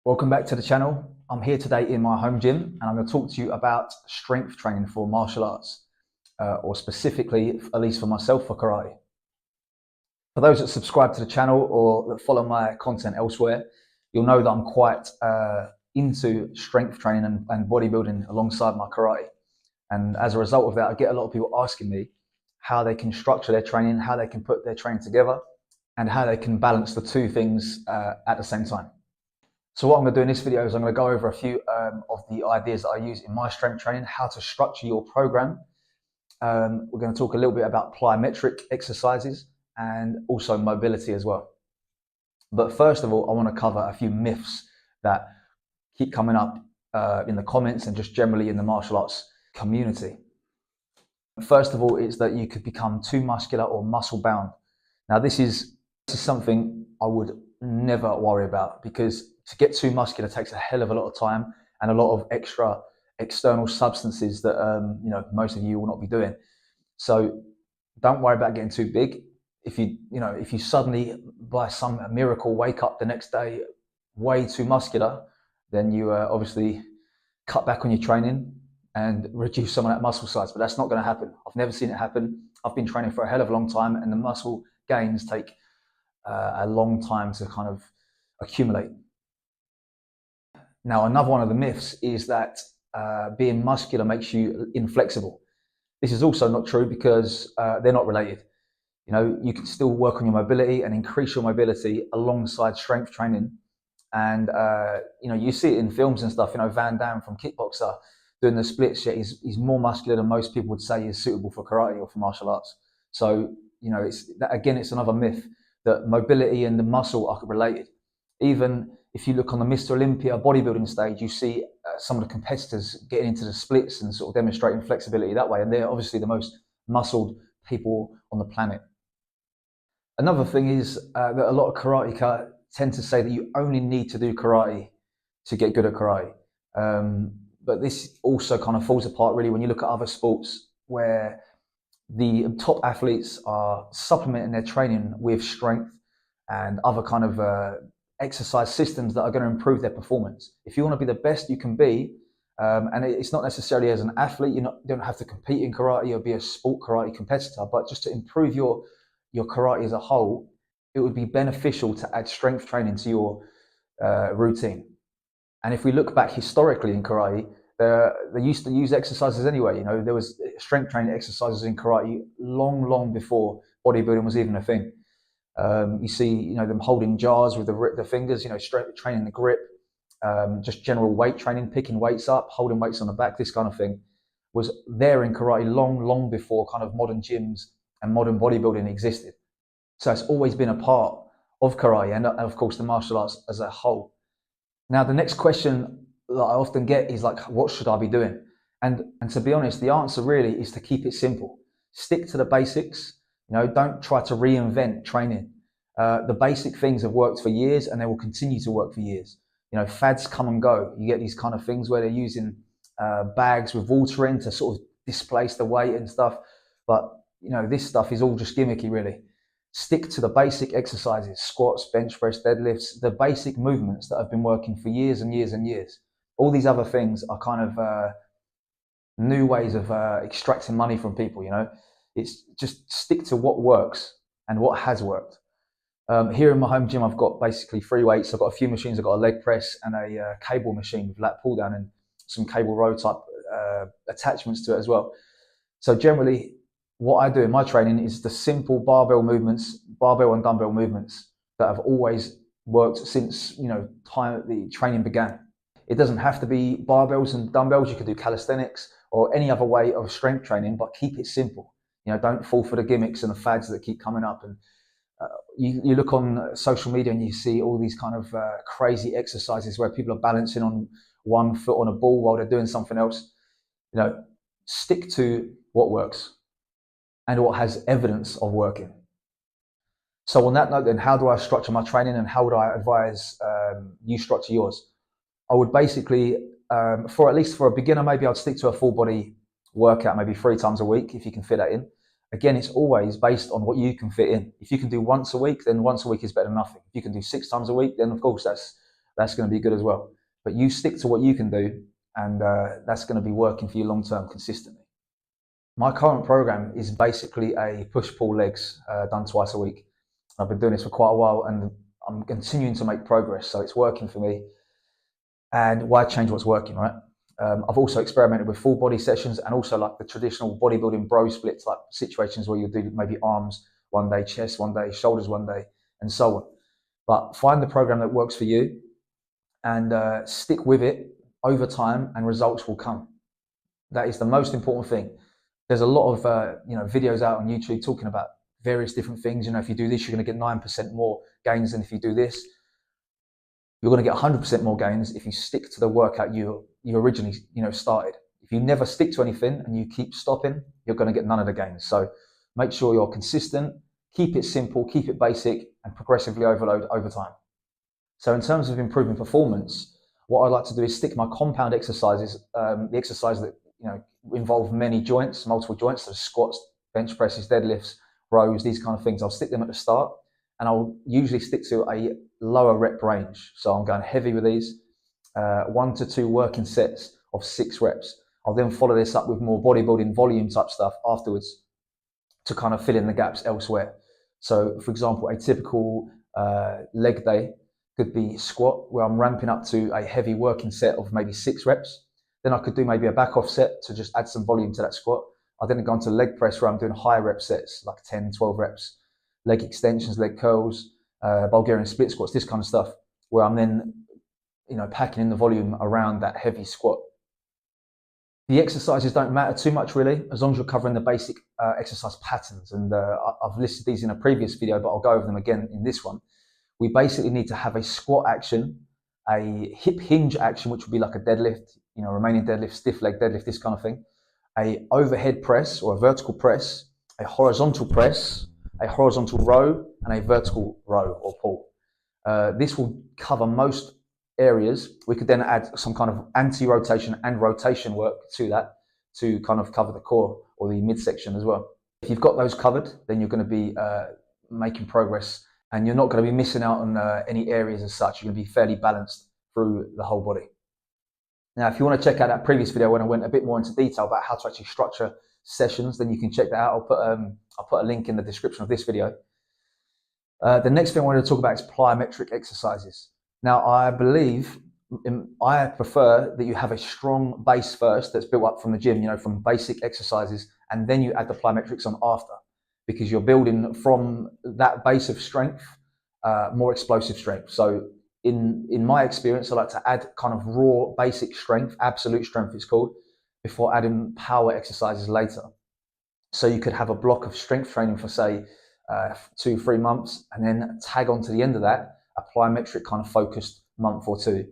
Welcome back to the channel. I'm here today in my home gym and I'm going to talk to you about strength training for martial arts, or specifically, at least for myself, for karate. For those that subscribe to the channel or that follow my content elsewhere, you'll know that I'm quite into strength training and bodybuilding alongside my karate. And as a result of that, I get a lot of people asking me how they can structure their training, how they can put their training together, and how they can balance the two things at the same time. So what I'm going to do in this video is I'm going to go over a few of the ideas that I use in my strength training, how to structure your program. We're going to talk a little bit about plyometric exercises and also mobility as well. But first of all, I want to cover a few myths that keep coming up in the comments and just generally in the martial arts community. First of all, is that you could become too muscular or muscle bound. Now this is something I would never worry about, because to get too muscular takes a hell of a lot of time and a lot of extra external substances that most of you will not be doing. So don't worry about getting too big. If you suddenly by some miracle wake up the next day way too muscular, then you obviously cut back on your training and reduce some of that muscle size. But that's not going to happen. I've never seen it happen. I've been training for a hell of a long time, and the muscle gains take a long time to kind of accumulate. Now, another one of the myths is that being muscular makes you inflexible. This is also not true, because they're not related. You can still work on your mobility and increase your mobility alongside strength training. And you see it in films and stuff. Van Damme from Kickboxer doing the splits. Yet he's more muscular than most people would say is suitable for karate or for martial arts. So it's another myth that mobility and the muscle are related. Even if you look on the Mr. Olympia bodybuilding stage, you see some of the competitors getting into the splits and sort of demonstrating flexibility that way. And they're obviously the most muscled people on the planet. Another thing is that a lot of karateka tend to say that you only need to do karate to get good at karate. But this also kind of falls apart really when you look at other sports where the top athletes are supplementing their training with strength and other kind of exercise systems that are going to improve their performance. If you want to be the best you can be, and it's not necessarily as an athlete, you don't have to compete in karate or be a sport karate competitor, but just to improve your karate as a whole, it would be beneficial to add strength training to your routine. And if we look back historically in karate, they used to use exercises anyway. There was strength training exercises in karate long before bodybuilding was even a thing. You see, them holding jars with the fingers, training the grip, just general weight training, picking weights up, holding weights on the back, this kind of thing was there in karate long before kind of modern gyms and modern bodybuilding existed. So it's always been a part of karate and of course the martial arts as a whole. Now, the next question that I often get is like, what should I be doing? And to be honest, the answer really is to keep it simple. Stick to the basics. Don't try to reinvent training. The basic things have worked for years and they will continue to work for years. Fads come and go. You get these kind of things where they're using bags with water in to sort of displace the weight and stuff. But this stuff is all just gimmicky really. Stick to the basic exercises, squats, bench press, deadlifts, the basic movements that have been working for years and years and years. All these other things are kind of new ways of extracting money from people. It's just stick to what works and what has worked. Here in my home gym, I've got basically 3 weights. I've got a few machines. I've got a leg press and a cable machine with lat pull down and some cable row type attachments to it as well. So generally, what I do in my training is the simple barbell movements, barbell and dumbbell movements that have always worked since time the training began. It doesn't have to be barbells and dumbbells. You can do calisthenics or any other way of strength training, but keep it simple. Don't fall for the gimmicks and the fads that keep coming up. And you look on social media and you see all these kind of crazy exercises where people are balancing on one foot on a ball while they're doing something else. Stick to what works and what has evidence of working. So on that note then, how do I structure my training and how would I advise you structure yours? I would basically, for at least for a beginner, maybe I'd stick to a full body workout, maybe 3 times a week if you can fit that in. Again, it's always based on what you can fit in. If you can do once a week, then once a week is better than nothing. If you can do 6 times a week, then of course that's that's going to be good as well. But you stick to what you can do, and that's going to be working for you long term consistently. My current program is basically a push-pull legs done twice a week. I've been doing this for quite a while, and I'm continuing to make progress, so it's working for me. And why change what's working, right? I've also experimented with full body sessions, and also like the traditional bodybuilding bro splits, like situations where you do maybe arms one day, chest one day, shoulders one day, and so on. But find the program that works for you, and stick with it over time, and results will come. That is the most important thing. There's a lot of videos out on YouTube talking about various different things. If you do this, you're going to get 9% more gains than if you do this. You're going to get 100% more gains if you stick to the workout you originally started. If you never stick to anything and you keep stopping, you're going to get none of the gains. So make sure you're consistent, keep it simple, keep it basic, and progressively overload over time. So in terms of improving performance, what I like to do is stick my compound exercises, the exercises that involve many joints, multiple joints, so squats, bench presses, deadlifts, rows, these kind of things. I'll stick them at the start, and I'll usually stick to a lower rep range. So I'm going heavy with these, 1 to 2 working sets of 6 reps. I'll then follow this up with more bodybuilding volume type stuff afterwards to kind of fill in the gaps elsewhere. So for example, a typical leg day could be squat, where I'm ramping up to a heavy working set of maybe 6 reps. Then I could do maybe a back off set to just add some volume to that squat. I'll then go on to leg press, where I'm doing high rep sets, like 10, 12 reps. Leg extensions, leg curls, Bulgarian split squats, this kind of stuff, where I'm then packing in the volume around that heavy squat. The exercises don't matter too much really, as long as you're covering the basic exercise patterns. And I've listed these in a previous video, but I'll go over them again in this one. We basically need to have a squat action, a hip hinge action, which would be like a deadlift, remaining deadlift, stiff leg deadlift, this kind of thing. A overhead press or a vertical press, a horizontal press, a horizontal row, and a vertical row or pull. This will cover most areas. We could then add some kind of anti-rotation and rotation work to that to kind of cover the core or the midsection as well. If you've got those covered, then you're going to be making progress, and you're not going to be missing out on any areas as such. You're going to be fairly balanced through the whole body. Now, if you want to check out that previous video when I went a bit more into detail about how to actually structure sessions, then you can check that out. I'll put a link in the description of this video. The next thing I wanted to talk about is plyometric exercises. Now, I prefer that you have a strong base first that's built up from the gym, from basic exercises, and then you add the plyometrics on after, because you're building from that base of strength, more explosive strength. So in my experience, I like to add kind of raw basic strength, absolute strength it's called, before adding power exercises later. So you could have a block of strength training for say 2-3 months, and then tag on to the end of that a plyometric kind of focused month or 2.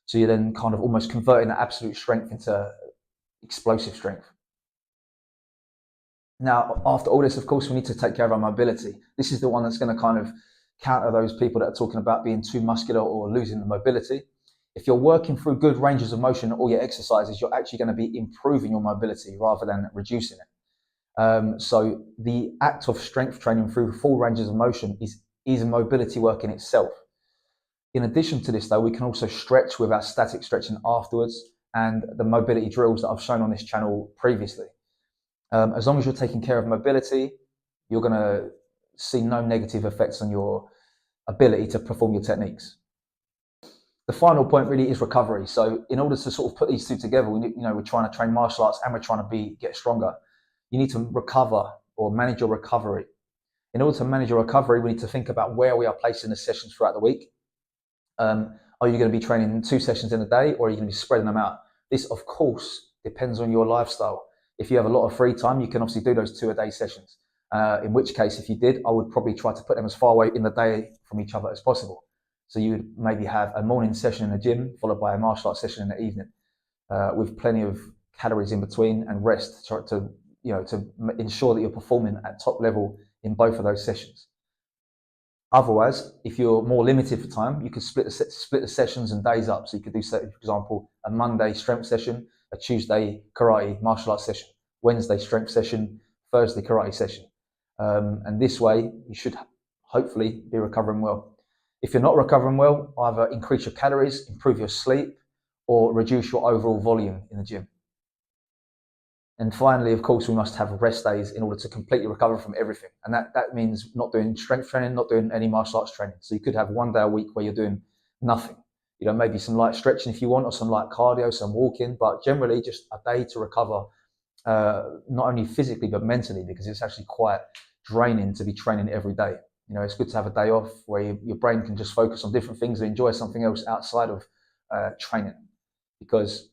So you're then kind of almost converting that absolute strength into explosive strength. Now, after all this, of course, we need to take care of our mobility. This is the one that's going to kind of counter those people that are talking about being too muscular or losing the mobility. If you're working through good ranges of motion in all your exercises, you're actually going to be improving your mobility rather than reducing it. So the act of strength training through full ranges of motion is mobility work in itself. In addition to this, though, we can also stretch with our static stretching afterwards and the mobility drills that I've shown on this channel previously. As long as you're taking care of mobility, you're going to see no negative effects on your ability to perform your techniques. The final point really is recovery. So in order to sort of put these two together, we're trying to train martial arts and we're trying to get stronger. You need to recover or manage your recovery. In order to manage your recovery, we need to think about where we are placing the sessions throughout the week. Are you going to be training 2 sessions in a day, or are you going to be spreading them out? This, of course, depends on your lifestyle. If you have a lot of free time, you can obviously do those 2-a-day sessions. In which case, if you did, I would probably try to put them as far away in the day from each other as possible. So you would maybe have a morning session in the gym followed by a martial arts session in the evening, with plenty of calories in between and rest to ensure that you're performing at top level in both of those sessions. Otherwise, if you're more limited for time, you could split the sessions and days up. So you could do, for example, a Monday strength session, a Tuesday karate martial arts session, Wednesday strength session, Thursday karate session. And this way, you should hopefully be recovering well. If you're not recovering well, either increase your calories, improve your sleep, or reduce your overall volume in the gym. And finally, of course, we must have rest days in order to completely recover from everything. And that means not doing strength training, not doing any martial arts training. So you could have one day a week where you're doing nothing. You know, maybe some light stretching if you want, or some light cardio, some walking, but generally just a day to recover, not only physically, but mentally, because it's actually quite draining to be training every day. You know, it's good to have a day off where your brain can just focus on different things and enjoy something else outside of training, because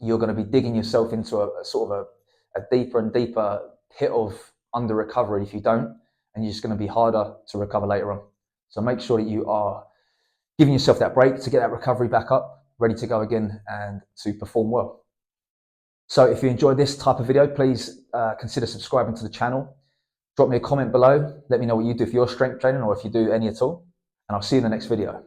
you're going to be digging yourself into a sort of a deeper and deeper pit of under recovery if you don't, and you're just going to be harder to recover later on. So make sure that you are giving yourself that break to get that recovery back up, ready to go again and to perform well. So if you enjoyed this type of video, please consider subscribing to the channel. Drop me a comment below. Let me know what you do for your strength training, or if you do any at all. And I'll see you in the next video.